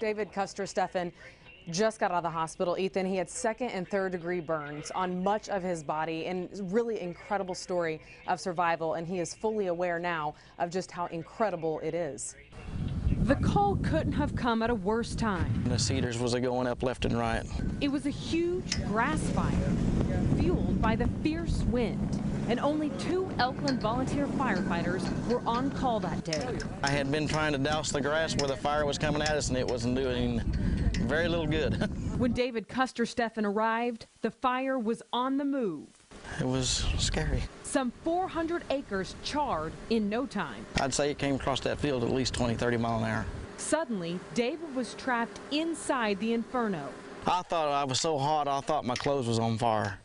David Custer-Stephan just got out of the hospital. Ethan, he had second and third degree burns on much of his body, and really incredible story of survival, and he is fully aware now of just how incredible it is. The call couldn't have come at a worse time. The cedars was going up left and right. It was a huge grass fire fueled by the fierce wind, and only 2 Elkland volunteer firefighters were on call that day. I had been trying to douse the grass where the fire was coming at us, and it wasn't doing very little good. When David Custer-Stephan arrived, the fire was on the move. It was scary. Some 400 acres charred in no time. I'd say it came across that field at least 20, 30 miles an hour. Suddenly, David was trapped inside the inferno. I thought I was so hot, I thought my clothes was on fire.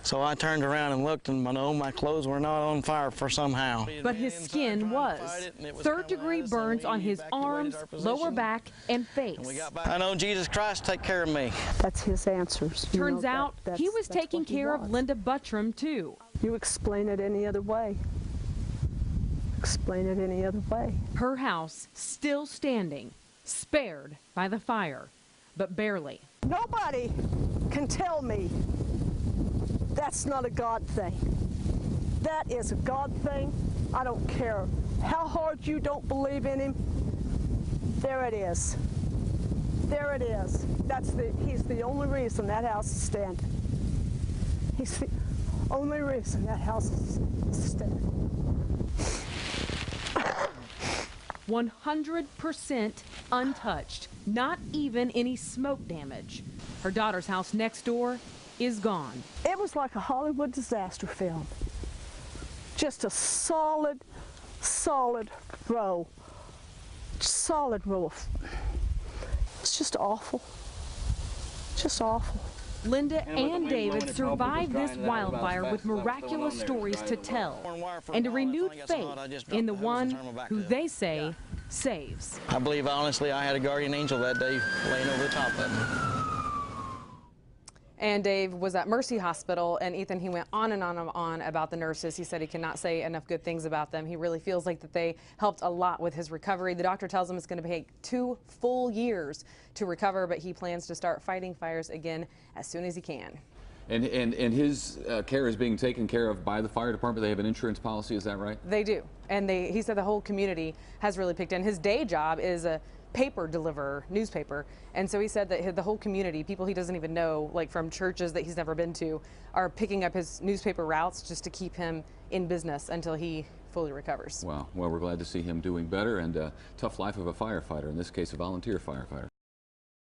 So I turned around and looked, and my clothes were not on fire for somehow. But his skin was. Third-degree burns on his arms, lower back, and face. I know Jesus Christ take care of me. That's his answers. Turns out he was taking care of Linda Buttram, too. You explain it any other way. Explain it any other way. Her house still standing, spared by the fire, but barely. Nobody can tell me that's not a God thing. That is a God thing. I don't care how hard you don't believe in him. There it is. There it is. He's the only reason that house is standing. He's the only reason that house is standing. 100% untouched, not even any smoke damage. Her daughter's house next door is gone. It was like a Hollywood disaster film. Just a solid row. Solid row of, it's just awful. Just awful. Linda and David survived this wildfire with miraculous stories to tell and a renewed faith in the one who they say saves. I believe honestly I had a guardian angel that day laying over the top of me. And Dave was at Mercy Hospital, and Ethan, he went on and on about the nurses. He said he cannot say enough good things about them. He really feels like that they helped a lot with his recovery. The doctor tells him it's going to take 2 full years to recover, but he plans to start fighting fires again as soon as he can. And his care is being taken care of by the fire department. They have an insurance policy, is that right? They do, and he said the whole community has really picked in. His day job is a paper deliverer, newspaper, and so he said that the whole community, people he doesn't even know, like from churches that he's never been to, are picking up his newspaper routes just to keep him in business until he fully recovers. Wow. Well, we're glad to see him doing better, and tough life of a firefighter, in this case a volunteer firefighter.